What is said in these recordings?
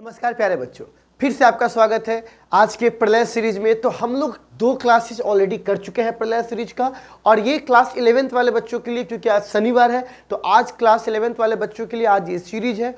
नमस्कार प्यारे बच्चों, फिर से आपका स्वागत है आज के प्रलय सीरीज में। तो हम लोग 2 क्लासेस ऑलरेडी कर चुके हैं प्रलय सीरीज का, और ये क्लास 11th वाले बच्चों के लिए, क्योंकि आज शनिवार है तो आज क्लास 11th वाले बच्चों के लिए आज ये सीरीज है।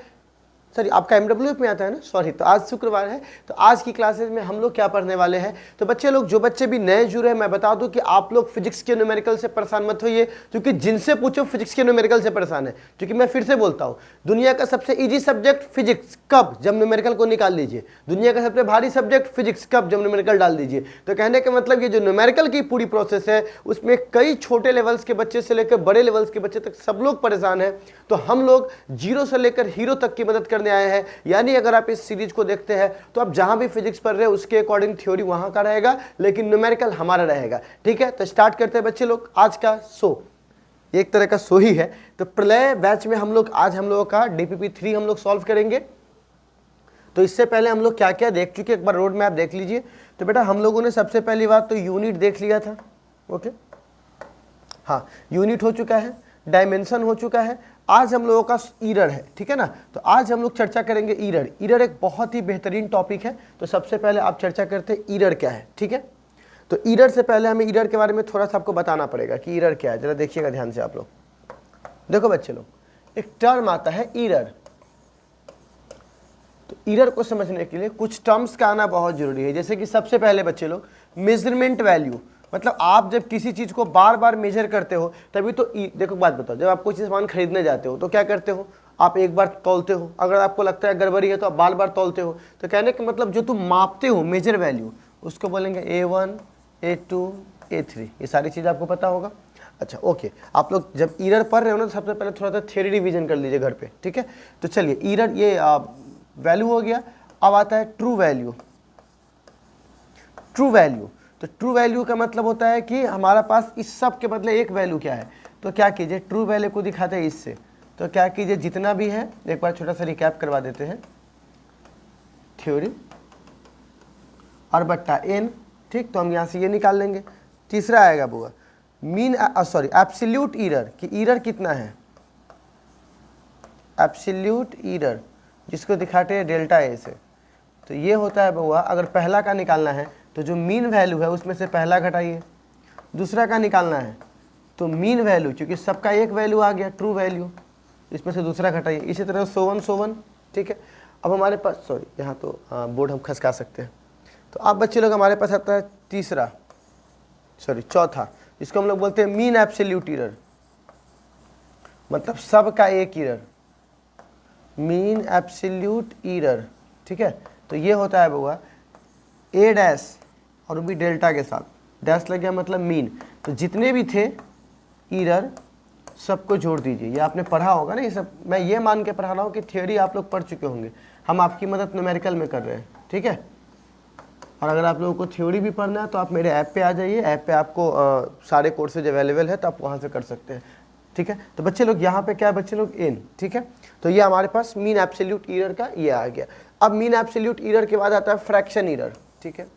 सॉरी, आपका MWF में आता है ना, सॉरी। तो आज शुक्रवार है, तो आज की क्लासेस में हम लोग क्या पढ़ने वाले हैं। तो बच्चे लोग, जो बच्चे भी नए जुड़े हैं, मैं बता दूं कि आप लोग फिजिक्स के न्यूमेरिकल से परेशान मत होइए, क्योंकि जिनसे पूछो फिजिक्स के न्यूमेरिकल से परेशान है। क्योंकि मैं फिर से बोलता हूं, दुनिया का सबसे ईजी सब्जेक्ट फिजिक्स कब, जब न्यूमेरिकल को निकाल लीजिए। दुनिया का सबसे भारी सब्जेक्ट फिजिक्स कब, जब न्यूमेरिकल डाल दीजिए। तो कहने का मतलब ये जो न्यूमेरिकल की पूरी प्रोसेस है, उसमें कई छोटे लेवल्स के बच्चे से लेकर बड़े लेवल्स के बच्चे तक सब लोग परेशान हैं। तो हम लोग जीरो से लेकर हीरो तक की मदद करने आए हैं। यानी अगर आप इस सीरीज को देखते हैं तो आप जहां भी फिजिक्स पढ़ रहे हैं उसके अकॉर्डिंग थ्योरी वहां का रहेगा, लेकिन न्यूमेरिकल हमारा रहेगा। ठीक है, तो स्टार्ट करते हैं बच्चे लोग आज का शो। एक तरह का शो ही है। तो प्रलय बैच में हम लोग आज हम लोगों का DPP3 हम लोग सॉल्व करेंगे। तो इससे पहले हम लोग क्या क्या देख चुके, एक बार रोड मैप देख लीजिए। तो बेटा हम लोगों ने सबसे पहली बात तो यूनिट देख लिया था। ओके, हाँ, यूनिट हो चुका है, डायमेंशन हो चुका है। आज हम लोगों का ईरर है, ठीक है ना। तो आज हम लोग चर्चा करेंगे ईरर। ईरर एक बहुत ही बेहतरीन टॉपिक है। तो सबसे पहले आप चर्चा करते हैं ईरर क्या है, ठीक है। तो ईरर से पहले हमें ईरर के बारे में थोड़ा सा आपको बताना पड़ेगा कि ईरर क्या है। जरा देखिएगा ध्यान से आप लोग। देखो बच्चे लोग, एक टर्म आता है ईरर। तो ईरर को समझने के लिए कुछ टर्म्स का आना बहुत जरूरी है। जैसे कि सबसे पहले बच्चे लोग, मेजरमेंट वैल्यू, मतलब आप जब किसी चीज को बार बार मेजर करते हो तभी तो देखो बात बताओ, जब आप कोई चीज सामान खरीदने जाते हो तो क्या करते हो, आप एक बार तौलते हो। अगर आपको लगता है गड़बड़ी है तो आप बार बार तौलते हो। तो कहने का मतलब जो तुम मापते हो मेजर वैल्यू, उसको बोलेंगे A1 A2 A3। ये सारी चीज आपको पता होगा। अच्छा ओके, आप लोग जब ईरर पढ़ रहे हो ना तो सबसे पहले थोड़ा सा थ्योरी रिवीजन कर लीजिए घर पे, ठीक है। तो चलिए, ईरर ये वैल्यू हो गया। अब आता है ट्रू वैल्यू। ट्रू वैल्यू, तो ट्रू वैल्यू का मतलब होता है कि हमारा पास इस सब के बदले एक वैल्यू क्या है। तो क्या कीजिए, ट्रू वैल्यू को दिखाते हैं इससे। तो क्या कीजिए, जितना भी है एक बार छोटा सा रिकैप करवा देते हैं। थ्योरी और बट्टा n, ठीक। तो हम यहाँ से ये निकाल लेंगे। तीसरा आएगा बुआ मीन, सॉरी एब्सोल्यूट ईरर, कि ईरर कितना है। एब्सोल्यूट ईरर जिसको दिखाते हैं डेल्टा ए से। तो ये होता है बुआ, अगर पहला का निकालना है तो जो मीन वैल्यू है उसमें से पहला घटाइए। दूसरा का निकालना है तो मीन वैल्यू, क्योंकि सबका एक वैल्यू आ गया ट्रू वैल्यू, इसमें से दूसरा घटाइए। इसी तरह सोवन, ठीक है। अब हमारे पास, सॉरी यहाँ तो बोर्ड हम खसका सकते हैं। तो अब बच्चे लोग हमारे पास आता है तीसरा, सॉरी चौथा, जिसको हम लोग बोलते हैं मीन एब्सोल्यूट ईरर, मतलब सबका एक ईरर, मीन एब्सोल्यूट ईरर, ठीक है। तो ये होता है बुआ A डैश और भी डेल्टा के साथ, डैश लग गया मतलब मीन। तो जितने भी थे ईरर सबको जोड़ दीजिए। ये आपने पढ़ा होगा ना ये सब। मैं ये मान के पढ़ा रहा हूँ कि थ्योरी आप लोग पढ़ चुके होंगे, हम आपकी मदद न्यूमेरिकल में कर रहे हैं, ठीक है। और अगर आप लोगों को थ्योरी भी पढ़ना है तो आप मेरे ऐप पे आ जाइए। ऐप पे आपको सारे कोर्सेज अवेलेबल है, तो आप वहाँ से कर सकते हैं, ठीक है। तो बच्चे लोग यहाँ पे क्या है बच्चे लोग, n, ठीक है। तो ये हमारे पास मीन एब्सोल्यूट ईरर का ये आ गया। अब मीन एब्सोल्यूट ईरर के बाद आता है फ्रैक्शन ईरर, ठीक है।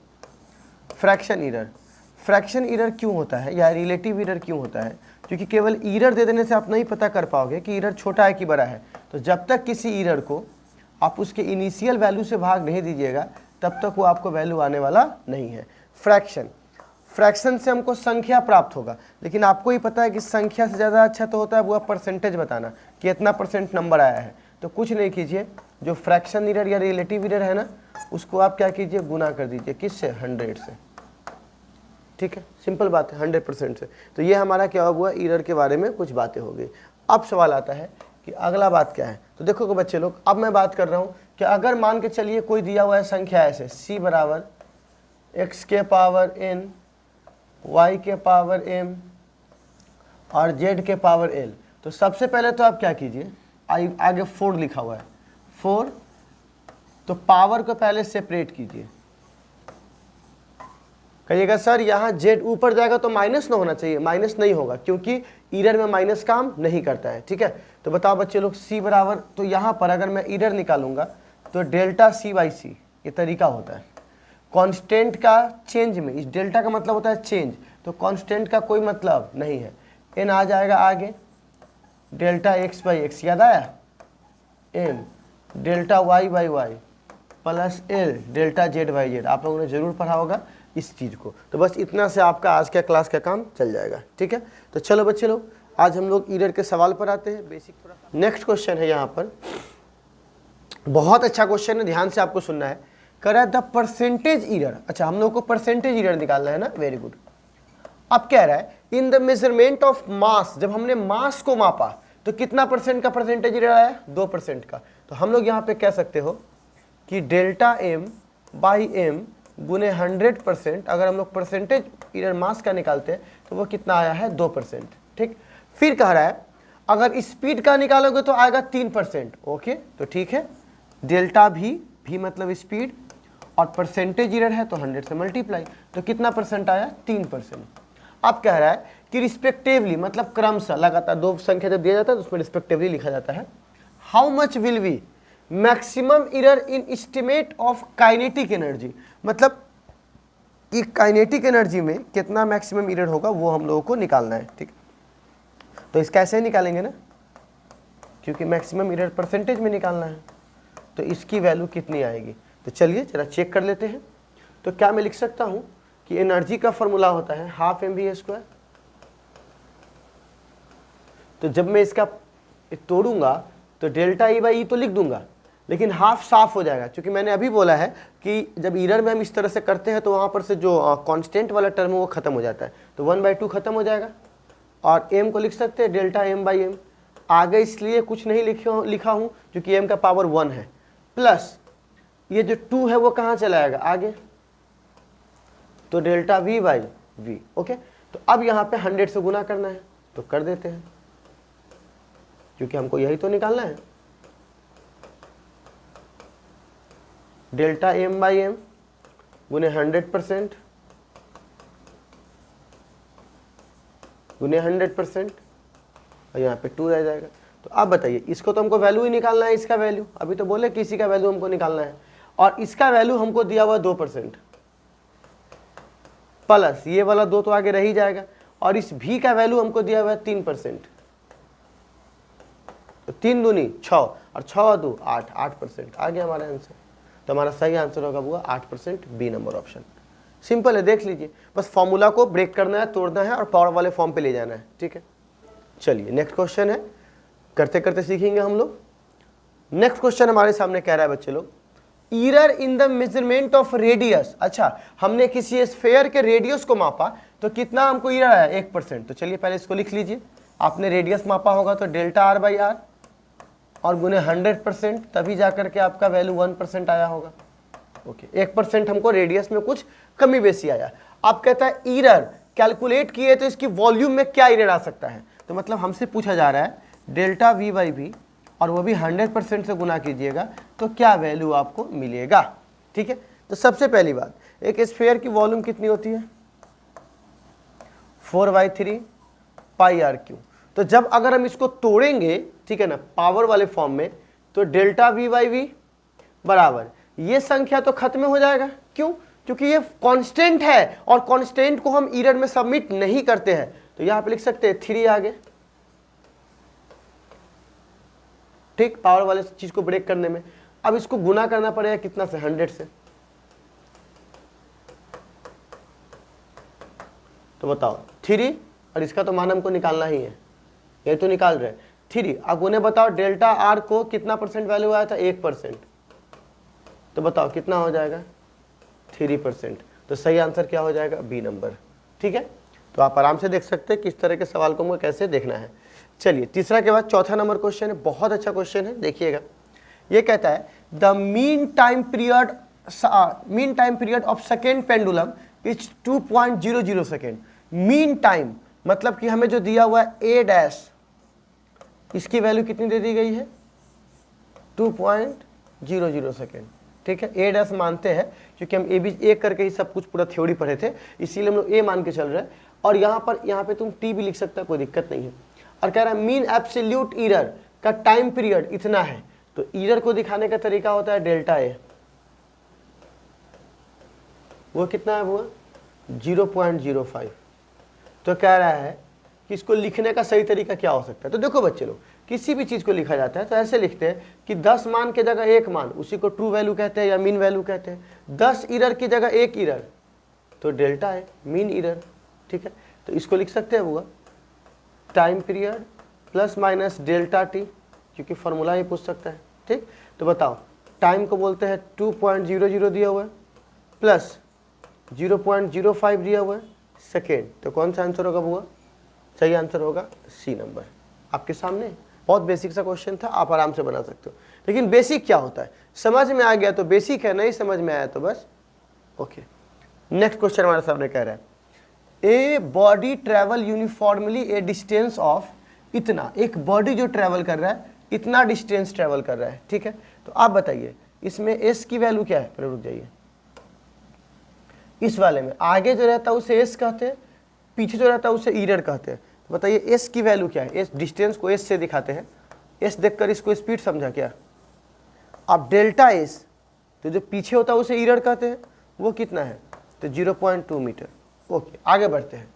फ्रैक्शन ईरर, फ्रैक्शन ईरर क्यों होता है या रिलेटिव ईरर क्यों होता है, क्योंकि केवल ईरर दे देने से आप नहीं पता कर पाओगे कि ईरर छोटा है कि बड़ा है। तो जब तक किसी ईरर को आप उसके इनिशियल वैल्यू से भाग नहीं दीजिएगा तब तक वो आपको वैल्यू आने वाला नहीं है। फ्रैक्शन, फ्रैक्शन से हमको संख्या प्राप्त होगा, लेकिन आपको ही पता है कि संख्या से ज़्यादा अच्छा तो होता है वो परसेंटेज बताना कि इतना % नंबर आया है। तो कुछ नहीं कीजिए, जो फ्रैक्शन ईरर या रिलेटिव ईरर है ना, उसको आप क्या कीजिए, गुना कर दीजिए। किससे, 100 से, ठीक है। सिंपल बात है, 100% से। तो ये हमारा क्या हुआ, ईरर के बारे में कुछ बातें हो गई। अब सवाल आता है कि अगला बात क्या है। तो देखो बच्चे लोग, अब मैं बात कर रहा हूँ कि अगर मान के चलिए कोई दिया हुआ है संख्या ऐसे, c बराबर x के पावर n, y के पावर m और z के पावर l। तो सबसे पहले तो आप क्या कीजिए, आगे 4 लिखा हुआ है, 4, तो पावर को पहले सेपरेट कीजिए। कहिएगा सर यहाँ z ऊपर जाएगा तो माइनस ना होना चाहिए, माइनस नहीं होगा क्योंकि ईरर में माइनस काम नहीं करता है, ठीक है। तो बताओ बच्चे लोग, c बराबर, तो यहाँ पर अगर मैं ईरर निकालूंगा तो डेल्टा c/c, ये तरीका होता है। कांस्टेंट का चेंज में, इस डेल्टा का मतलब होता है चेंज, तो कांस्टेंट का कोई मतलब नहीं है। n आ जाएगा आगे, डेल्टा x/x, याद आया, m delta y/y, plus L delta Z Y Z, आप लोगों ने जरूर पढ़ा होगा इस चीज़ को। तो बस इतना से आपका आज का क्लास का काम चल जाएगा, ठीक है। तो चलो बच्चे लोग, आज हम लोग ईरर के सवाल पर आते हैं, बेसिक थोड़ा। नेक्स्ट क्वेश्चन है यहाँ पर, बहुत अच्छा क्वेश्चन है, ध्यान से आपको सुनना है। कह रहा है द परसेंटेज ईरर, अच्छा हम लोग को परसेंटेज ईरर निकालना है ना, वेरी गुड। अब कह रहा है in the measurement of mass, जब हमने मास को मापा तो कितना परसेंट का परसेंटेज ईरर आया, 2% का। तो हम लोग यहाँ पे कह सकते हो कि डेल्टा एम बाई एम गुने 100%, अगर हम लोग परसेंटेज ईरर मास का निकालते हैं तो वो कितना आया है, 2%, ठीक। फिर कह रहा है अगर स्पीड का निकालोगे तो आएगा 3%, ओके। तो ठीक है, डेल्टा भी मतलब स्पीड, और परसेंटेज ईरर है तो 100 से मल्टीप्लाई, तो कितना परसेंट आया, 3%। अब कह रहा है कि रिस्पेक्टिवली, मतलब क्रमशः, लगातार दो संख्या जब दिया जाता है तो उसमें रिस्पेक्टिवली लिखा जाता है। How much will we maximum error in estimate of kinetic energy, मतलब कि काइनेटिक एनर्जी में कितना मैक्सिमम ईरर होगा वो हम लोगों को निकालना है, ठीक। तो इसका ऐसे ही निकालेंगे ना, क्योंकि मैक्सिमम ईरर परसेंटेज में निकालना है, तो इसकी वैल्यू कितनी आएगी। तो चलिए जरा चेक कर लेते हैं। तो क्या मैं लिख सकता हूं कि एनर्जी का फॉर्मूला होता है हाफ mv²। तो जब मैं इसका तोड़ूंगा तो डेल्टा ई बाई ई तो लिख दूंगा, लेकिन हाफ साफ हो जाएगा, क्योंकि मैंने अभी बोला है कि जब ईरर में हम इस तरह से करते हैं तो वहां पर से जो कांस्टेंट वाला टर्म है वो खत्म हो जाता है, तो 1/2 खत्म हो जाएगा, और m को लिख सकते हैं डेल्टा m बाई एम। आगे इसलिए कुछ नहीं लिखा हूं क्योंकि m का पावर 1 है, प्लस ये जो 2 है वो कहाँ चला जाएगा आगे, तो delta v by v, okay. तो अब यहाँ पे 100 से गुना करना है, तो कर देते हैं, क्योंकि हमको यही तो निकालना है। डेल्टा m बाई एम गुने 100% गुने 100%, और यहाँ पे 2 रह जाएगा। तो अब बताइए, इसको तो हमको वैल्यू ही निकालना है, इसका वैल्यू अभी तो बोले किसी का वैल्यू हमको निकालना है, और इसका वैल्यू हमको दिया हुआ 2%, प्लस ये वाला 2 तो आगे रह ही जाएगा, और इस भी का वैल्यू हमको दिया हुआ है 3%, तो 3 दूनी 6 और 6 और 2 8, 8% आ गया हमारा आंसर। तो हमारा सही आंसर होगा वो 8%, बी नंबर ऑप्शन। सिंपल है, देख लीजिए, बस फॉर्मूला को ब्रेक करना है, तोड़ना है और पावर वाले फॉर्म पे ले जाना है, ठीक है। चलिए नेक्स्ट क्वेश्चन है, करते करते सीखेंगे हम लोग। नेक्स्ट क्वेश्चन हमारे सामने कह रहा है बच्चे लोग, error in the measurement of radius. अच्छा, हमने किसी स्फेयर के रेडियस को मापा तो कितना हमको ईरर आया, 1%। तो चलिए पहले इसको लिख लीजिए, आपने रेडियस मापा होगा तो डेल्टा आर बाई आर और गुने 100%, तभी जाकर के आपका वैल्यू 1% आया होगा, ओके। 1% हमको रेडियस में कुछ कमी बेसी आया। अब कहता है ईरर कैलकुलेट किए तो इसकी वॉल्यूम में क्या ईरर आ सकता है। तो मतलब हमसे पूछा जा रहा है डेल्टा वी बाई वी, और वो भी 100% से गुना कीजिएगा तो क्या वैल्यू आपको मिलेगा, ठीक है। तो सबसे पहली बात, एक स्फीयर की वॉल्यूम कितनी होती है, 4/3 पाई आर क्यू। तो जब अगर हम इसको तोड़ेंगे, ठीक है ना, पावर वाले फॉर्म में, तो डेल्टा वी बाई वी बराबर ये संख्या तो खत्म हो जाएगा, क्यों, क्योंकि ये कांस्टेंट है और कांस्टेंट को हम ईरर में सबमिट नहीं करते हैं। तो यहां पे लिख सकते हैं 3 आगे, ठीक, पावर वाले चीज को ब्रेक करने में। अब इसको गुना करना पड़ेगा कितना से, 100 से। तो बताओ 3, और इसका तो मान हमको निकालना ही है, ये तो निकाल रहे 3। अब उन्हें बताओ डेल्टा आर को कितना परसेंट वैल्यू आया था, 1%। तो बताओ कितना हो जाएगा, 3%। तो सही आंसर क्या हो जाएगा, बी नंबर, ठीक है। तो आप आराम से देख सकते हैं किस तरह के सवाल को हमको कैसे देखना है। चलिए तीसरा के बाद चौथा नंबर क्वेश्चन है, बहुत अच्छा क्वेश्चन है, देखिएगा। ये कहता है the mean time period of second pendulum is 2.00 second. Mean time मतलब कि हमें जो दिया हुआ है ए डैश, इसकी वैल्यू कितनी दे दी गई है, 2.00 सेकेंड, ठीक है। ए डैश मानते हैं क्योंकि हम ए बी एक करके ही सब कुछ पूरा थ्योरी पढ़े थे, इसीलिए हम लोग ए मान के चल रहे हैं। और यहाँ पे तुम टी भी लिख सकता है, कोई दिक्कत नहीं है। और कह रहा है मीन एब्सोल्यूट ईरर का टाइम पीरियड इतना है। तो ईरर को दिखाने का तरीका होता है डेल्टा ए, वो कितना है, वो 0.05। तो कह रहा है कि इसको लिखने का सही तरीका क्या हो सकता है। तो देखो बच्चे लोग, किसी भी चीज़ को लिखा जाता है तो ऐसे लिखते हैं कि 10 मान के जगह 1 मान, उसी को ट्रू वैल्यू कहते हैं या मीन वैल्यू कहते हैं। 10 एरर की जगह 1 एरर तो डेल्टा है, मीन एरर, ठीक है। तो इसको लिख सकते हैं वो time period plus minus delta T, क्योंकि फॉर्मूला ही पूछ सकता है, ठीक। तो बताओ टाइम को बोलते हैं 2.00 दिया हुआ है प्लस 0.05 दिया हुआ है सेकेंड, तो कौन सा आंसर होगा वो? सही आंसर होगा सी नंबर आपके सामने। बहुत बेसिक सा क्वेश्चन था, आप आराम से बना सकते हो। लेकिन बेसिक क्या होता है, समझ में आ गया तो बेसिक है, नहीं समझ में आया तो बस ओके। नेक्स्ट क्वेश्चन हमारे सामने कह रहा है a body travel uniformly A distance of इतना, एक बॉडी जो ट्रेवल कर रहा है इतना डिस्टेंस ट्रेवल कर रहा है, ठीक है। तो आप बताइए इसमें एस की वैल्यू क्या है? पहले रुक जाइए, इस वाले में आगे जो रहता है उसे एस कहते हैं, पीछे जो रहता है उसे ईरर कहते हैं। तो बताइए एस की वैल्यू क्या है? एस डिस्टेंस को एस से दिखाते हैं, एस देखकर इसको स्पीड समझा क्या? अब डेल्टा एस तो जो पीछे होता है उसे ईरर कहते हैं, वो कितना है? तो 0.2 मीटर। ओके आगे बढ़ते हैं।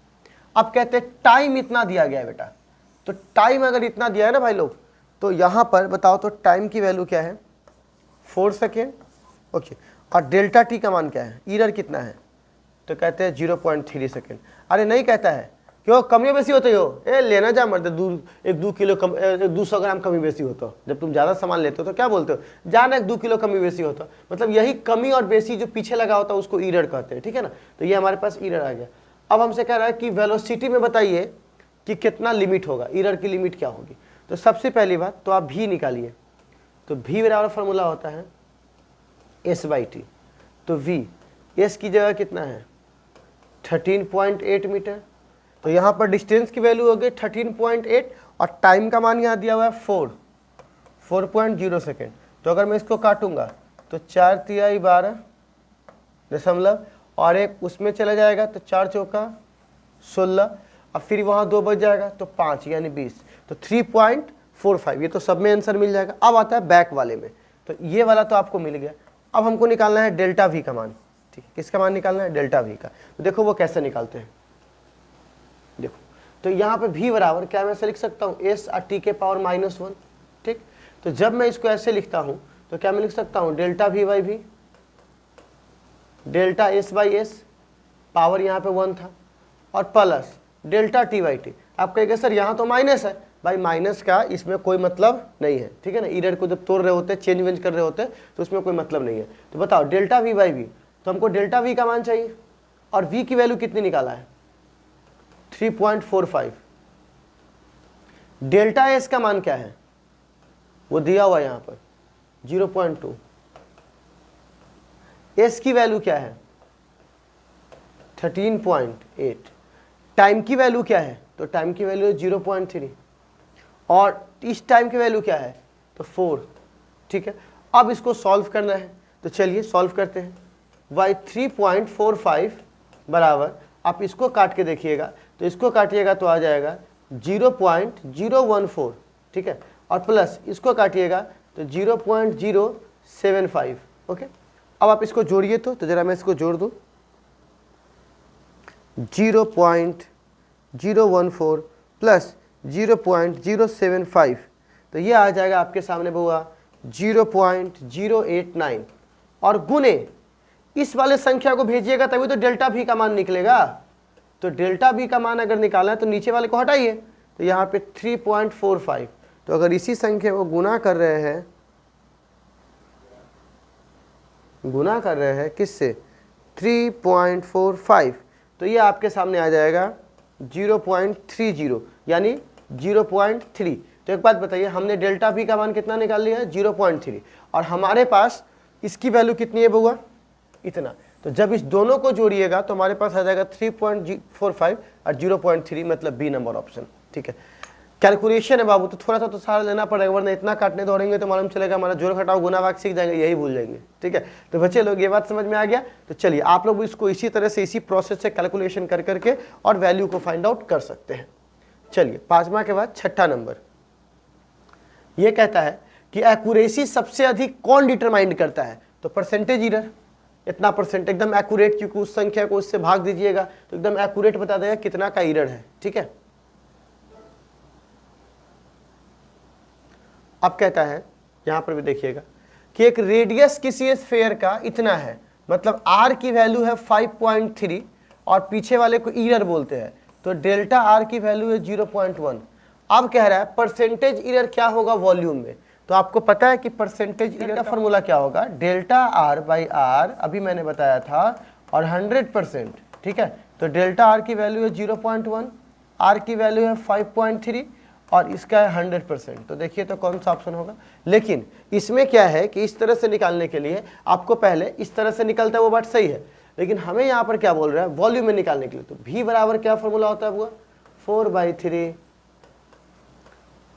अब कहते हैं टाइम इतना दिया गया है बेटा, तो टाइम अगर इतना दिया है ना भाई लोग, तो यहाँ पर बताओ तो टाइम की वैल्यू क्या है? 4 सेकेंड। ओके और डेल्टा टी का मान क्या है? ईरर कितना है? तो कहते हैं 0.3 सेकेंड। अरे नहीं कहता है, क्यों? कमी बेसी होते हो ए लेना जा मर्द, 2 किलो कम 200 ग्राम कमी बेसी होता। जब तुम ज़्यादा सामान लेते हो तो क्या बोलते हो? जाना 2 किलो कमी बेसी होता। मतलब यही कमी और बेसी जो पीछे लगा होता है उसको ईरर कहते हैं, ठीक है ना। तो ये हमारे पास ईरर आ गया। अब हमसे कह रहा है कि वेलोसिटी में बताइए कि कितना लिमिट होगा, ईरर की लिमिट क्या होगी। तो सबसे पहली बात तो आप भी निकालिए, तो भी बराबर फॉर्मूला होता है S/T। तो V एस की जगह कितना है? 13.8 मीटर। तो यहाँ पर डिस्टेंस की वैल्यू हो गई 13.8 और टाइम का मान यहाँ दिया हुआ है 4.0 सेकेंड। तो अगर मैं इसको काटूंगा तो 4 तिहाई 12 दशमलव और एक उसमें चला जाएगा तो 4 चौका 16, अब फिर वहाँ 2 बच जाएगा तो 5 यानी 20, तो 3.45। ये तो सब में आंसर मिल जाएगा। अब आता है बैक वाले में, तो ये वाला तो आपको मिल गया। अब हमको निकालना है डेल्टा वी का मान, ठीक है। किसका मान निकालना है? डेल्टा वी का। तो देखो वो कैसे निकालते हैं, देखो तो यहाँ पे v बराबर क्या मैं ऐसे लिख सकता हूँ s और t के पावर -1, ठीक। तो जब मैं इसको ऐसे लिखता हूँ तो क्या मैं लिख सकता हूँ delta v by V, delta s by S, power यहाँ पे 1 था, और plus delta t by T. आप कहेंगे सर यहाँ तो माइनस है, भाई माइनस का इसमें कोई मतलब नहीं है, ठीक है ना। ईरर को जब तोड़ रहे होते हैं, चेंज वेंज कर रहे होते हैं तो उसमें कोई मतलब नहीं है। तो बताओ डेल्टा v बाई वी, तो हमको डेल्टा v का मान चाहिए और v की वैल्यू कितनी निकाला है? 3.45। डेल्टा एस का मान क्या है? वो दिया हुआ है यहाँ पर 0.2। एस की वैल्यू क्या है? 13.8। टाइम की वैल्यू क्या है? तो टाइम की वैल्यू 0.3 और इस टाइम की वैल्यू क्या है? तो 4, ठीक है। अब इसको सॉल्व करना है, तो चलिए सॉल्व करते हैं। y 3.45 बराबर, आप इसको काट के देखिएगा तो इसको काटिएगा तो आ जाएगा 0.014, ठीक है, और प्लस इसको काटिएगा तो 0.075, ओके। अब आप इसको जोड़िए तो जरा मैं इसको जोड़ दूँ, 0.014 प्लस 0.075, तो ये आ जाएगा आपके सामने बुआ 0.089, और गुने इस वाले संख्या को भेजिएगा तभी तो डेल्टा भी का मान निकलेगा। तो डेल्टा भी का मान अगर निकालना है तो नीचे वाले को हटाइए, तो यहाँ पे 3.45। तो अगर इसी संख्या को गुना कर रहे हैं किससे? 3.45, तो ये आपके सामने आ जाएगा 0.30 यानी 0.3। तो एक बात बताइए, हमने डेल्टा भी का मान कितना निकाल लिया है? 0.3, और हमारे पास इसकी वैल्यू कितनी है बुआ? इतना। तो जब इस दोनों को जोड़िएगा तो हमारे पास आ जाएगा 3.45 और 0.3, मतलब बी नंबर ऑप्शन, ठीक है। कैलकुलेशन है बाबू, तो थोड़ा सा तो सारा लेना पड़ेगा, वरना इतना काटने दौड़ेंगे तो मालूम चलेगा हमारा जोड़ घटाओ गुना भाग सीख जाएंगे, यही भूल जाएंगे, ठीक है। तो बच्चे लोग ये बात समझ में आ गया। तो चलिए आप लोग इसको इसी तरह से इसी प्रोसेस से कैलकुलेशन कर करके और वैल्यू को फाइंड आउट कर सकते हैं। चलिए 5वां के बाद 6ठा नंबर, ये कहता है कि एक्यूरेसी सबसे अधिक कौन डिटरमाइन करता है? तो परसेंटेज ईरर, इतना परसेंट एकदम एक्यूरेट, क्योंकि उस संख्या को उससे भाग दीजिएगा तो एकदम एक्यूरेट बता देगा कितना का ईरर है, ठीक है। अब कहता है यहाँ पर भी देखिएगा कि एक रेडियस किसी स्फेयर का इतना है, मतलब r की वैल्यू है 5.3 और पीछे वाले को ईरर बोलते हैं, तो डेल्टा r की वैल्यू है 0.1। अब कह रहा है परसेंटेज ईरर क्या होगा वॉल्यूम में, तो आपको पता है कि परसेंटेज ईरर का फॉर्मूला क्या होगा, डेल्टा r बाई r, अभी मैंने बताया था, और 100%, ठीक है। तो डेल्टा r की वैल्यू है 0.1, r की वैल्यू है 5.3 और इसका है 100%। तो देखिए तो कौन सा ऑप्शन होगा। लेकिन इसमें क्या है कि इस तरह से निकालने के लिए आपको पहले इस तरह से निकलता है, वो बात सही है, लेकिन हमें यहाँ पर क्या बोल रहा है वॉल्यूम में निकालने के लिए। तो v बराबर क्या फॉर्मूला होता है वो 4/3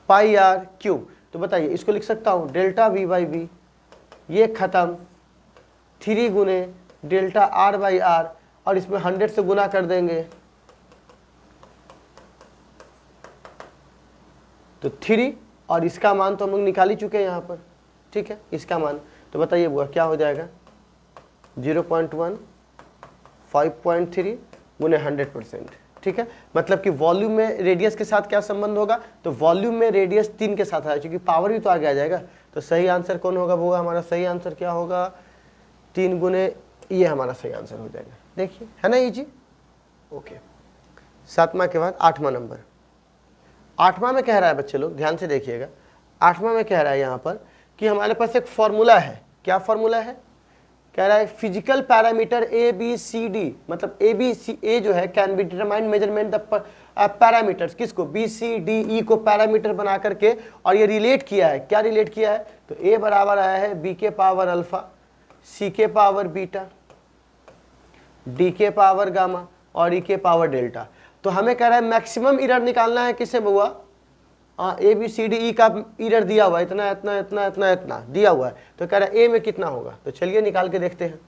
पाई r क्यूब। तो बताइए इसको लिख सकता हूँ डेल्टा v बाई वी, ये खत्म 3 गुने डेल्टा r बाई r, और इसमें 100 से गुना कर देंगे तो 3, और इसका मान तो हम लोग निकाल ही चुके हैं यहाँ पर, ठीक है, इसका मान। तो बताइए बुआ क्या हो जाएगा 0.1 5.3 गुने 100%, ठीक है। मतलब कि वॉल्यूम में रेडियस के साथ क्या संबंध होगा, तो वॉल्यूम में रेडियस 3 के साथ आया, क्योंकि पावर भी तो आगे आ जाएगा। तो सही आंसर कौन होगा बुआ, हमारा सही आंसर क्या होगा 3 गुने, ये हमारा सही आंसर हो जाएगा। देखिए है ना इजी। ओके, 7वां के बाद 8वां नंबर। 8वां में कह रहा है बच्चे लोग ध्यान से देखिएगा, 8वां में कह रहा है यहाँ पर कि हमारे पास एक फॉर्मूला है। क्या फॉर्मूला है, कह रहा है physical parameter A B C D, मतलब ए बी सी, ए जो है can be determined measurement the parameters, किसको बी सी डी ई को पैरामीटर बना करके, और ये रिलेट किया है। क्या रिलेट किया है, तो ए बराबर आया है बी के पावर अल्फा, सी के पावर बीटा, डी के पावर गामा और ई के पावर डेल्टा। तो हमें कह रहा है मैक्सिमम एरर निकालना है किसे बुआ, ए बी सी डी ई का एरर दिया हुआ है, इतना इतना इतना इतना इतना दिया हुआ है। तो कह रहा है ए में कितना होगा, तो चलिए निकाल के देखते हैं।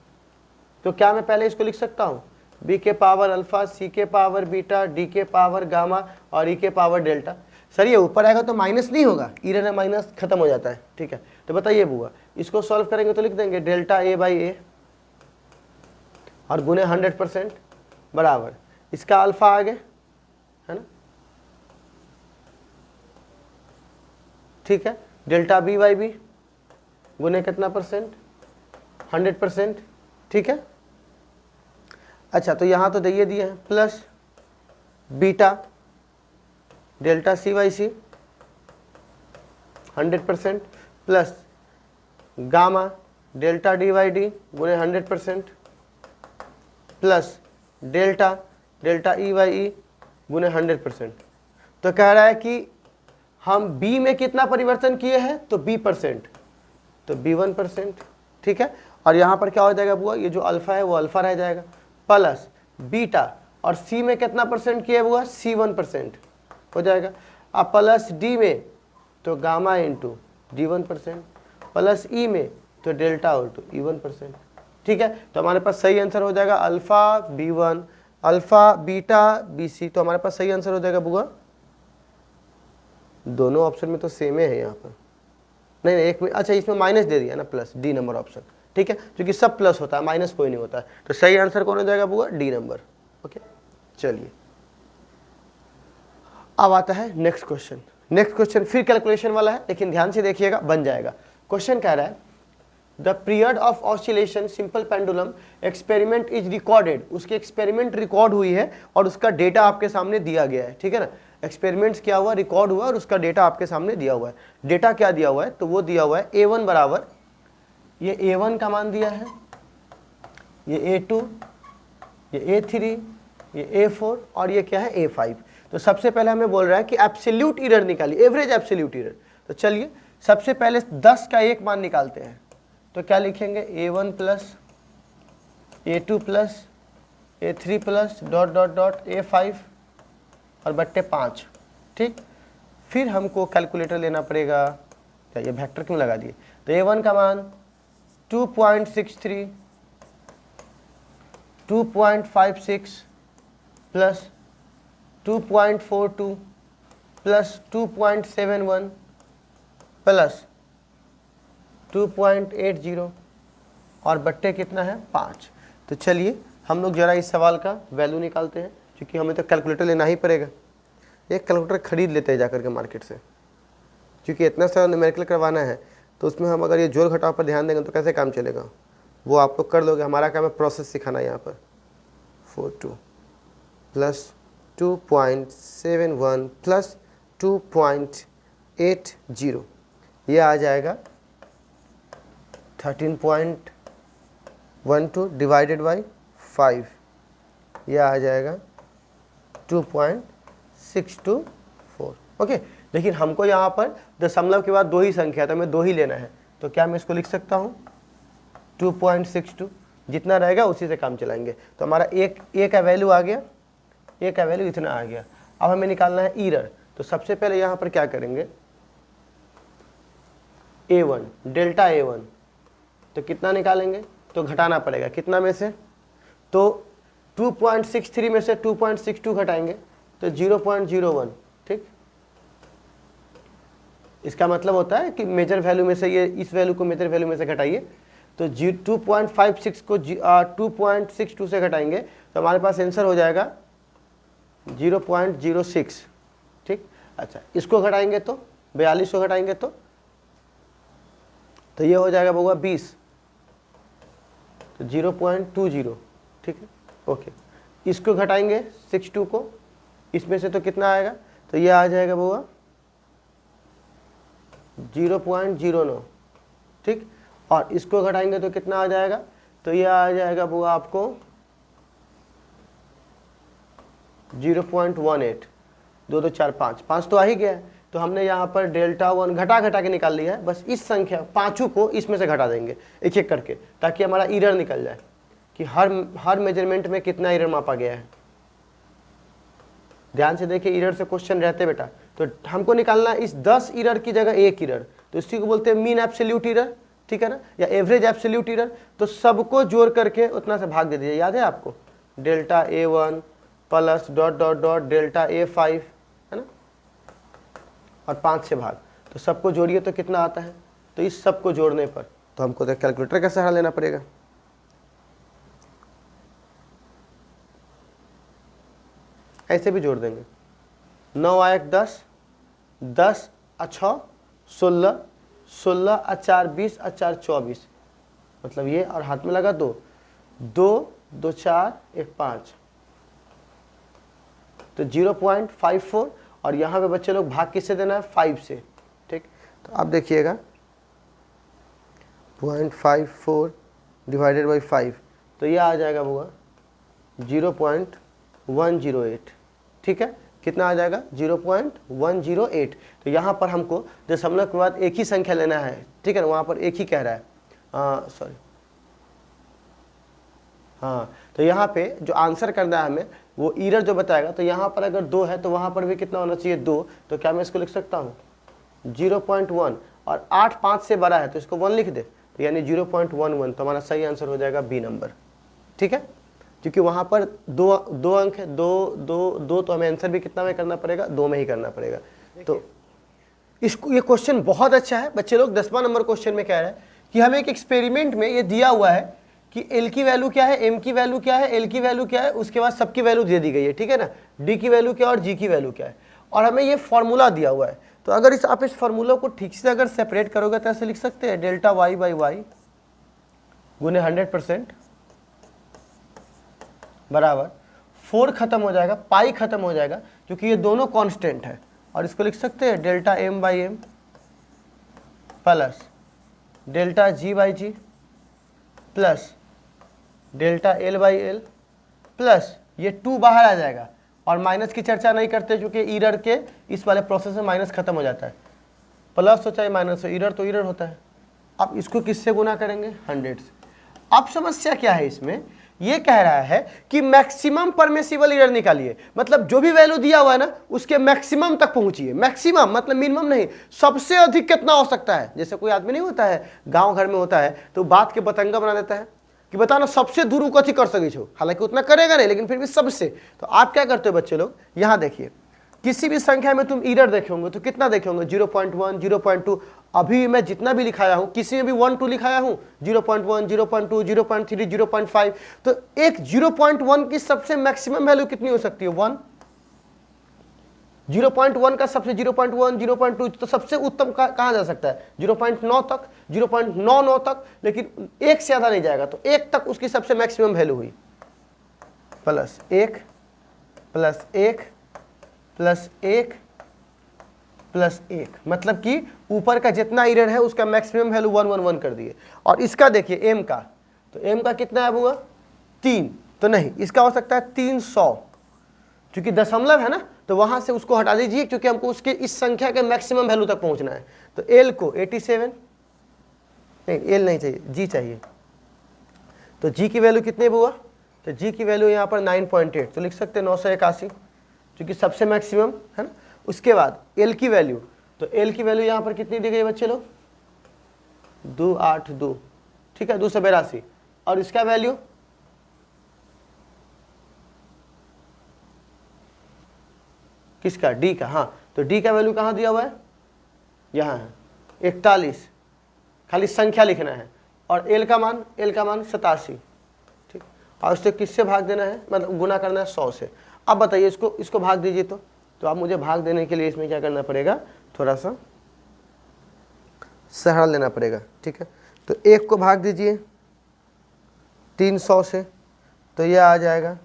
तो क्या मैं पहले इसको लिख सकता हूँ बी के पावर अल्फा, सी के पावर बीटा, डी के पावर गामा और ई के पावर डेल्टा। सर ये ऊपर आएगा तो माइनस नहीं होगा, एरर है माइनस खत्म हो जाता है, ठीक है। तो बताइए बुआ इसको सॉल्व करेंगे तो लिख देंगे डेल्टा ए बाई ए और गुने 100% बराबर इसका अल्फा आ गया, है ना, ठीक है, डेल्टा बी बाई बी गुने कितना परसेंट 100%, ठीक है। अच्छा तो यहाँ तो दिए हैं plus beta delta C by C 100% plus gamma delta D by D गुने 100% plus delta delta E by E गुने 100%। तो कह रहा है कि हम b में कितना परिवर्तन किए हैं, तो b%, तो b1%, ठीक है। और यहाँ पर क्या हो जाएगा बुआ, ये जो अल्फा है वो अल्फा रह जाएगा, प्लस बीटा, और c में कितना परसेंट किया बुआ, c1% हो जाएगा। अब प्लस d में तो gamma into d1%, plus e में तो डेल्टा इंटू e1%, ठीक है। तो हमारे पास सही आंसर हो जाएगा alpha b1 alpha beta bc। तो हमारे पास सही आंसर हो जाएगा बुआ, दोनों ऑप्शन में तो सेम है यहाँ पर, नहीं एक में, अच्छा इसमें माइनस दे दिया ना, प्लस डी नंबर ऑप्शन, ठीक है, क्योंकि सब प्लस होता है माइनस कोई नहीं होता है। तो सही आंसर कौन हो जाएगा बुआ, डी नंबर। ओके चलिए अब आता है नेक्स्ट क्वेश्चन। नेक्स्ट क्वेश्चन फिर कैलकुलेशन वाला है, लेकिन ध्यान से देखिएगा बन जाएगा। क्वेश्चन कह रहा है the period of oscillation simple pendulum experiment is recorded. उसकी एक्सपेरिमेंट रिकॉर्ड हुई है और उसका डेटा आपके सामने दिया गया है, ठीक है ना। एक्सपेरिमेंट्स क्या हुआ, रिकॉर्ड हुआ और उसका डेटा आपके सामने दिया हुआ है। डेटा क्या दिया हुआ है, तो वो दिया हुआ है A1 बराबर, ये A1 का मान दिया है, ये A2, ये A3, ये A4 और ये क्या है A5। तो सबसे पहले हमें बोल रहा है कि एब्सोल्यूट एरर निकालिए, एवरेज एब्सोल्यूट एरर। तो चलिए सबसे पहले 10 का एक मान निकालते हैं। तो क्या लिखेंगे, A1 plus A2 plus A3 plus dot dot dot A5 और बट्टे 5, ठीक। फिर हमको कैलकुलेटर लेना पड़ेगा, क्या ये वेक्टर क्यों लगा दिए। तो A1 का मान 2.63 2.56 प्लस 2.42 प्लस 2.71 प्लस 2.80 और बट्टे कितना है 5। तो चलिए हम लोग जरा इस सवाल का वैल्यू निकालते हैं, क्योंकि हमें तो कैलकुलेटर लेना ही पड़ेगा। एक कैलकुलेटर खरीद लेते हैं जाकर के मार्केट से, क्योंकि इतना सारा न्यूमेरिकल करवाना है तो उसमें हम अगर ये जोड़ घटाव पर ध्यान देंगे तो कैसे काम चलेगा, वो आप लोग कर लोगे। हमारा काम है प्रोसेस सिखाना। यहाँ पर 42 प्लस 2.71 प्लस 2.80, ये आ जाएगा 13.12 डिवाइडेड बाई 5, यह आ जाएगा 2.624। ओके, लेकिन हमको यहाँ पर दशमलव के बाद दो ही संख्या है तो हमें दो ही लेना है, तो क्या मैं इसको लिख सकता हूँ 2.62, जितना रहेगा उसी से काम चलाएंगे। तो हमारा ए का वैल्यू आ गया, ए का वैल्यू इतना आ गया। अब हमें निकालना है ईरर, तो सबसे पहले यहाँ पर क्या करेंगे, A1 डेल्टा A1, तो कितना निकालेंगे, तो घटाना पड़ेगा कितना में से, तो 2.63 में से 2.62 घटाएंगे तो 0.01। ठीक, इसका मतलब होता है कि मेजर वैल्यू में से ये इस वैल्यू को मेजर वैल्यू में से घटाइए, तो 2.56 को 2.62 से घटाएंगे तो हमारे पास आंसर हो जाएगा 0.06। ठीक, अच्छा इसको घटाएंगे तो 42 को घटाएंगे तो ये हो जाएगा बउआ 20, तो 0.20। ठीक है, ओके, इसको घटाएंगे 62 को, इसमें से तो कितना आएगा, तो ये आ जाएगा बउआ 0.09। ठीक, और इसको घटाएंगे तो कितना आ जाएगा, तो ये आ जाएगा बउआ आपको 0.18। 2 2 4 5, 5 तो आ ही गया है। तो हमने यहाँ पर डेल्टा 1 घटा के निकाल लिया है। बस इस संख्या पाँचों को इसमें से घटा देंगे एक एक करके, ताकि हमारा एरर निकल जाए कि हर मेजरमेंट में कितना एरर मापा गया है। ध्यान से देखिए, एरर से क्वेश्चन रहते बेटा, तो हमको निकालना है इस 10 एरर की जगह एक एरर, तो इसी को बोलते हैं मीन एब्सोल्यूट एरर। ठीक है ना, या एवरेज एब्सोल्यूट एरर। तो सबको जोड़ करके उतना से भाग दे दीजिए, याद है आपको, delta A1 plus dot dot dot delta A5, है ना, और 5 से भाग, तो सबको जोड़िए तो कितना आता है, तो इस सबको जोड़ने पर तो हमको तो कैलकुलेटर का सहारा लेना पड़ेगा। ऐसे भी जोड़ देंगे, 9 आयक 10, 10 6 16, 16 4 20 4 24, मतलब ये, और हाथ में लगा 2 2 2 4 1 5, तो 0.54। और यहाँ पे बच्चे लोग भाग किससे देना है, 5 से। ठीक, तो आप देखिएगा 0.54 डिवाइडेड बाई 5, तो ये आ जाएगा वो 0.108। ठीक है, कितना आ जाएगा 0.108। तो यहाँ पर हमको दशमलव के बाद एक ही संख्या लेना है। ठीक है ना, वहाँ पर एक ही कह रहा है, सॉरी, हाँ, तो यहाँ पे जो आंसर करना है हमें वो एरर जो बताएगा, तो यहाँ पर अगर 2 है तो वहाँ पर भी कितना होना चाहिए 2, तो क्या मैं इसको लिख सकता हूँ 0.1, और 8 5 से बड़ा है तो इसको 1 लिख दे, तो यानी 0.11, तो हमारा सही आंसर हो जाएगा बी नंबर। ठीक है, क्योंकि वहाँ पर दो अंक है, दो, तो हमें आंसर भी कितना में करना पड़ेगा, 2 में ही करना पड़ेगा। तो इसको, ये क्वेश्चन बहुत अच्छा है बच्चे लोग। 10वां नंबर क्वेश्चन में कह रहा है कि हमें एक एक्सपेरिमेंट में ये दिया हुआ है कि एल की वैल्यू क्या है, एम की वैल्यू क्या है, एल की वैल्यू क्या है, उसके बाद सबकी वैल्यू दे दी गई है। ठीक है ना, डी की वैल्यू क्या है और जी की वैल्यू क्या है, और हमें ये फॉर्मूला दिया हुआ है। तो अगर आप इस फॉर्मूला को ठीक से अगर सेपरेट करोगे तो ऐसे लिख सकते हैं, डेल्टा वाई बाई वाई गुने 100% बराबर 4 खत्म हो जाएगा, पाई खत्म हो जाएगा, क्योंकि ये दोनों कांस्टेंट है, और इसको लिख सकते हैं delta M by M plus delta G by G plus delta L by L plus ये 2 बाहर आ जाएगा, और माइनस की चर्चा नहीं करते क्योंकि एरर के इस वाले प्रोसेस में माइनस खत्म हो जाता है। प्लस हो चाहे माइनस हो, एरर तो एरर होता है। अब इसको किससे गुना करेंगे, 100 से। अब समस्या क्या है इसमें, ये कह रहा है कि मैक्सिमम परमिसिबल एरर निकालिए, मतलब जो भी वैल्यू दिया हुआ है ना उसके मैक्सिमम तक पहुंचिए। मैक्सिमम मतलब मिनिमम नहीं, सबसे अधिक कितना हो सकता है। जैसे कोई आदमी नहीं होता है, गांव घर में होता है, तो बात के पतंगा बना देता है कि बताना सबसे दूर कथी कर सके छो, हालांकि उतना करेगा नहीं लेकिन फिर भी सबसे। तो आप क्या करते हो बच्चे लोग, यहाँ देखिए, किसी भी संख्या में तुम एरर देखे होंगे तो कितना देखे होंगे, 0.1 0.2। अभी मैं जितना भी लिखाया हूं किसी में भी 1 2 लिखाया हूं, 0.1 0.2 0.3 0.5। तो एक 0.1 की सबसे मैक्सिमम वैल्यू कितनी हो सकती है, 1। 0.1 का सबसे 0.1, 0.2 तो सबसे उत्तम कहाँ जा सकता है 0.9 तक, 0.99 तक, लेकिन 1 से ज़्यादा नहीं जाएगा। तो 1 तक उसकी सबसे मैक्सिमम वैल्यू हुई। प्लस 1 प्लस 1 प्लस 1 प्लस 1, मतलब कि ऊपर का जितना एरर है उसका मैक्सिमम वैल्यू 111 कर दिए। और इसका देखिए एम का, तो एम का कितना है हुआ 3, तो नहीं इसका हो सकता है 300, क्योंकि दशमलव है ना, तो वहां से उसको हटा दीजिए, क्योंकि हमको उसके इस संख्या के मैक्सिमम वैल्यू तक पहुंचना है। तो एल को 87, नहीं एल नहीं चाहिए, जी चाहिए। तो जी की वैल्यू कितने हुआ, तो जी की वैल्यू यहाँ पर 9.8, तो लिख सकते हैं 981, क्योंकि सबसे मैक्सिमम है ना। उसके बाद एल की वैल्यू, तो एल की वैल्यू यहाँ पर कितनी दी गई बच्चे लोग 282, ठीक है 282। और इसका वैल्यू किसका, डी का, हाँ तो डी का वैल्यू कहाँ दिया हुआ है, यहाँ है 41, खाली संख्या लिखना है। और एल का मान 87, ठीक। और उससे किससे भाग देना है, मतलब गुना करना है 100 से। अब बताइए इसको भाग दीजिए। तो आप मुझे भाग देने के लिए इसमें क्या करना पड़ेगा, थोड़ा सा सहारा लेना पड़ेगा, ठीक है। तो 1 को भाग दीजिए 300 से, तो यह आ जाएगा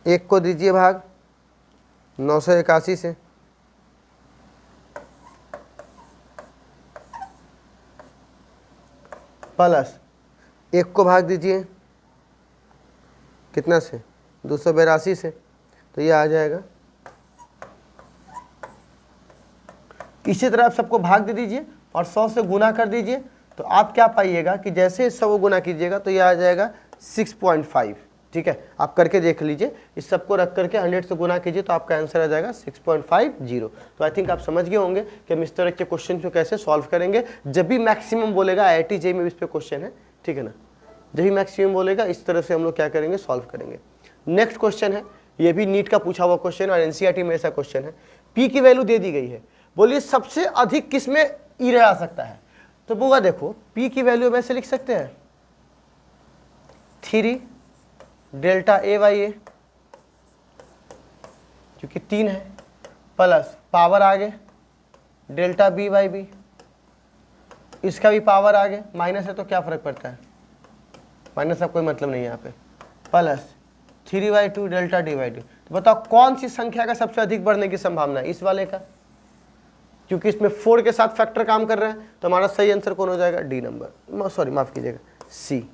1 को दीजिए भाग 981 से, प्लस 1 को भाग दीजिए कितना से 282 से, तो ये आ जाएगा। इसी तरह आप सबको भाग दे दीजिए और 100 से गुना कर दीजिए। तो आप क्या पाइएगा कि जैसे 100 को गुना कीजिएगा तो ये आ जाएगा 6.5, ठीक है। आप करके देख लीजिए, इस सबको रख करके 100 से गुना कीजिए तो आपका आंसर आ जाएगा 6.50। तो आई थिंक आप समझ गए होंगे कि हम इस तरह के क्वेश्चन को कैसे सॉल्व करेंगे। जब भी मैक्सिमम बोलेगा, IIT JEE में भी इस पर क्वेश्चन है, ठीक है ना, जब भी मैक्सिमम बोलेगा इस तरह से हम लोग क्या करेंगे, सॉल्व करेंगे। नेक्स्ट क्वेश्चन है, ये भी नीट का पूछा हुआ क्वेश्चन और NCERT में ऐसा क्वेश्चन है। P की वैल्यू दे दी गई है, बोलिए सबसे अधिक किस में एरर आ सकता है। तो बुआ देखो P की वैल्यू वैसे लिख सकते हैं 3 डेल्टा A/A, क्योंकि 3 है, प्लस पावर आगे डेल्टा B/B, इसका भी पावर आगे, माइनस है तो क्या फर्क पड़ता है, माइनस का कोई मतलब नहीं है यहाँ पे, प्लस 3/2 डेल्टा D/2। तो बताओ कौन सी संख्या का सबसे अधिक बढ़ने की संभावना है, इस वाले का, क्योंकि इसमें 4 के साथ फैक्टर काम कर रहे हैं। तो हमारा सही आंसर कौन हो जाएगा, डी नंबर, सॉरी माफ कीजिएगा, सी,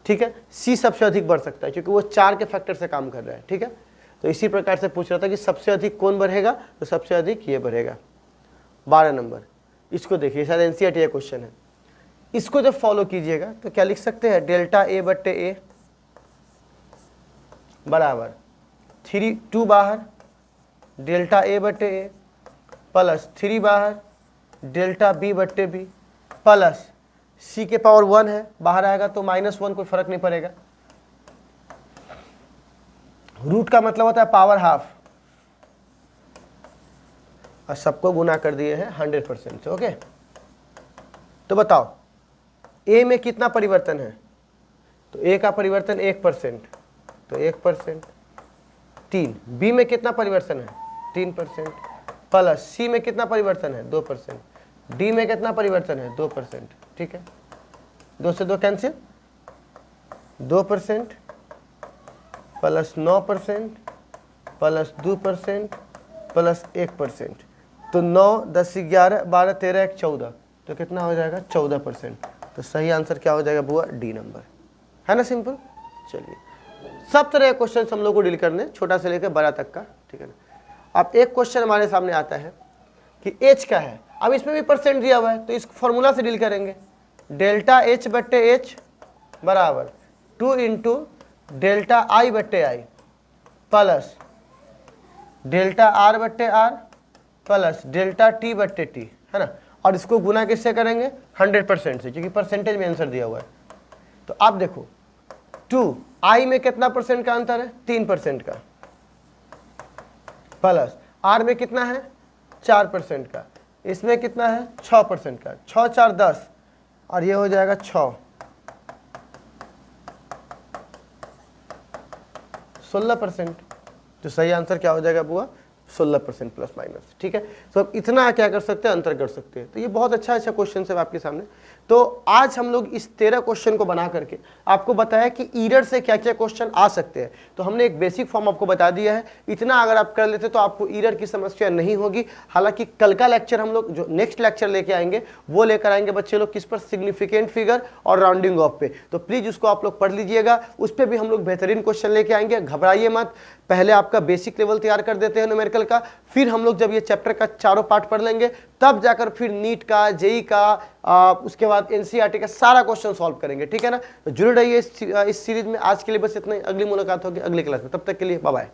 ठीक है। सी सबसे अधिक बढ़ सकता है क्योंकि वो 4 के फैक्टर से काम कर रहा है, ठीक है। तो इसी प्रकार से पूछ रहा था कि सबसे अधिक कौन बढ़ेगा, तो सबसे अधिक ये बढ़ेगा 12 नंबर। इसको देखिए, शायद NCERT का क्वेश्चन है। इसको जब फॉलो कीजिएगा तो क्या लिख सकते हैं, डेल्टा A/A बराबर 2 बाहर डेल्टा A/A प्लस 3 बाहर डेल्टा B/B प्लस C के पावर 1 है, बाहर आएगा तो -1, कोई फर्क नहीं पड़ेगा। रूट का मतलब होता है पावर हाफ, और सबको गुना कर दिए हैं 100% से, ओके। तो बताओ A में कितना परिवर्तन है, तो A का परिवर्तन 1%, तो 1%, 3। B में कितना परिवर्तन है 3%, प्लस C में कितना परिवर्तन है 2%, D में कितना परिवर्तन है 2%, ठीक है। 2 से 2 कैंसिल, 2% प्लस 9% प्लस 2% प्लस 1%, तो 9, 10, 11, 12, 13, 1, 14, तो कितना हो जाएगा 14%। तो सही आंसर क्या हो जाएगा बुआ, डी नंबर, है ना, सिंपल। चलिए, सब तरह के क्वेश्चन हम लोग को डील करने, छोटा से लेकर बड़ा तक का, ठीक है ना। अब एक क्वेश्चन हमारे सामने आता है कि एच का है, अब इसमें भी परसेंट दिया हुआ है, तो इस फॉर्मूला से डील करेंगे। डेल्टा H/H बराबर 2 into delta I/I plus delta R/R plus delta T/T, है ना। और इसको गुना किससे करेंगे, 100% से, क्योंकि परसेंटेज में आंसर दिया हुआ है। तो आप देखो 2 I में कितना परसेंट का अंतर है, 3% का, प्लस R में कितना है 4% का, इसमें कितना है 6% का, 6 4 10, और ये हो जाएगा 6, 16%। तो सही आंसर क्या हो जाएगा बुआ? 16% प्लस माइनस। ठीक है, तो अब इतना क्या कर सकते हैं, अंतर कर सकते हैं। तो ये बहुत अच्छा क्वेश्चन है आपके सामने। तो आज हम लोग इस 13 क्वेश्चन को बना करके आपको बताया कि ईरर से क्या क्या क्वेश्चन आ सकते हैं। तो हमने एक बेसिक फॉर्म आपको बता दिया है। इतना अगर आप कर लेते तो आपको ईरर की समस्या नहीं होगी। हालांकि कल का लेक्चर हम लोग जो नेक्स्ट लेक्चर लेके आएंगे वो लेकर आएंगे बच्चे लोग किस पर, सिग्निफिकेंट फिगर और राउंडिंग ऑफ पे। तो प्लीज उसको आप लोग पढ़ लीजिएगा, उस पर भी हम लोग बेहतरीन क्वेश्चन लेके आएंगे। घबराइए मत, पहले आपका बेसिक लेवल तैयार कर देते हैं न्यूमेरिकल का, फिर हम लोग जब ये चैप्टर का चारों पार्ट पढ़ लेंगे तब जाकर फिर नीट का, जेई का, उसके बाद एनसीईआरटी का सारा क्वेश्चन सॉल्व करेंगे। ठीक है ना, तो जुड़े रहिए इस सीरीज में। आज के लिए बस इतना ही, अगली मुलाकात होगी अगली क्लास में, तब तक के लिए बाय बाय।